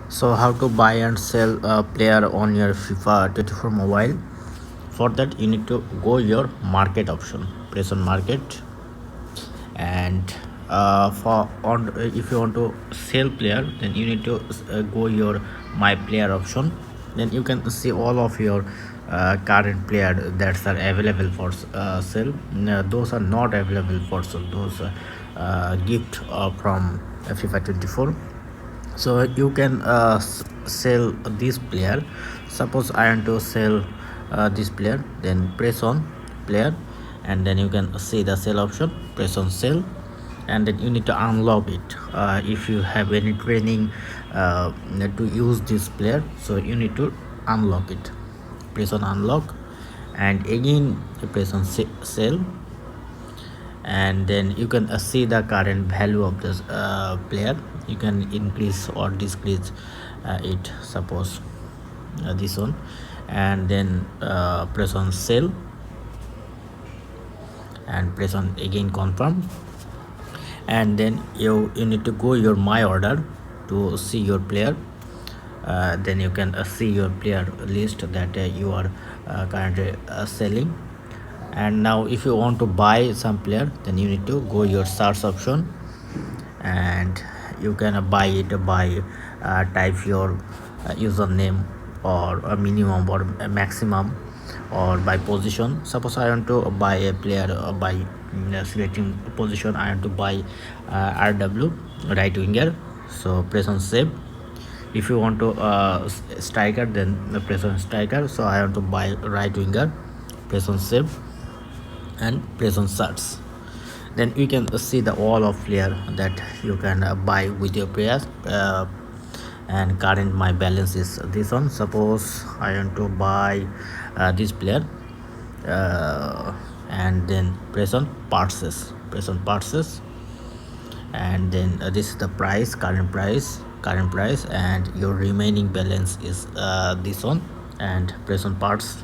So how to buy and sell a player on your FIFA 24 mobile? For that you need to go your market option, press on market, and for on if you want to sell player, then you need to go your my player option. Then you can see all of your current player that are available for sale. No, those are not available for sale, those gift from FIFA 24. So you can sell this player. Suppose I want to sell this player, then press on player, and then you can see the sell option, press on sell, and then you need to unlock it. If you have any training to use this player, so you need to unlock it, press on unlock, and again you press on sell, and then you can see the current value of this player. You can increase or decrease it, suppose this one, and then press on sell and press on again confirm, and then you need to go your my order to see your player. Then you can see your player list that you are currently selling. And now if you want to buy some player, then you need to go your search option, and you can buy it by type your username, or a minimum or a maximum, or by position. Suppose I want to buy a player by selecting position. I want to buy RW, right winger, so press on save. If you want to striker, then press on striker. So I want to buy right winger, press on save and press on search. Then you can see the all of player that you can buy with your players. And current my balance is this one. Suppose I want to buy this player, and then press on purchase, and then this is the price, current price, and your remaining balance is this one, and press on parts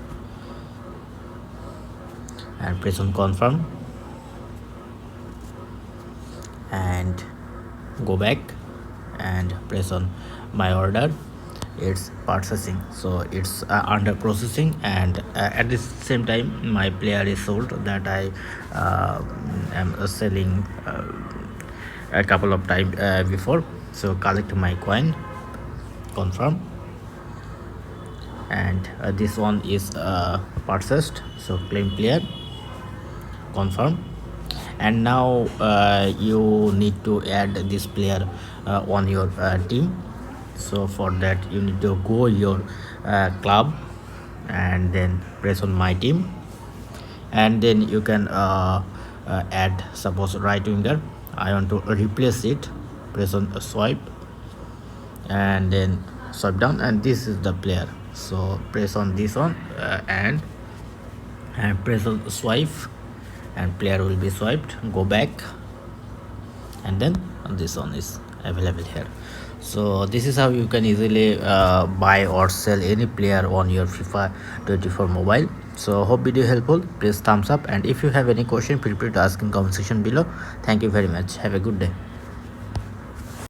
and press on confirm, and go back and press on my order. It's processing, so it's under processing, and at the same time my player is sold, that I am selling a couple of times before. So collect my coin, confirm, and this one is purchased, so claim player, confirm. And now you need to add this player on your team. So for that you need to go your club, and then press on my team, and then you can add, suppose right winger, I want to replace it, press on swipe, and then swipe down, and this is the player. So press on this one, and press on swipe, and player will be swiped. Go back, and then this one is available here. So this is how you can easily buy or sell any player on your FIFA 24 mobile. So hope video helpful. Please thumbs up, and if you have any question, feel free to ask in comment section below. Thank you very much. Have a good day.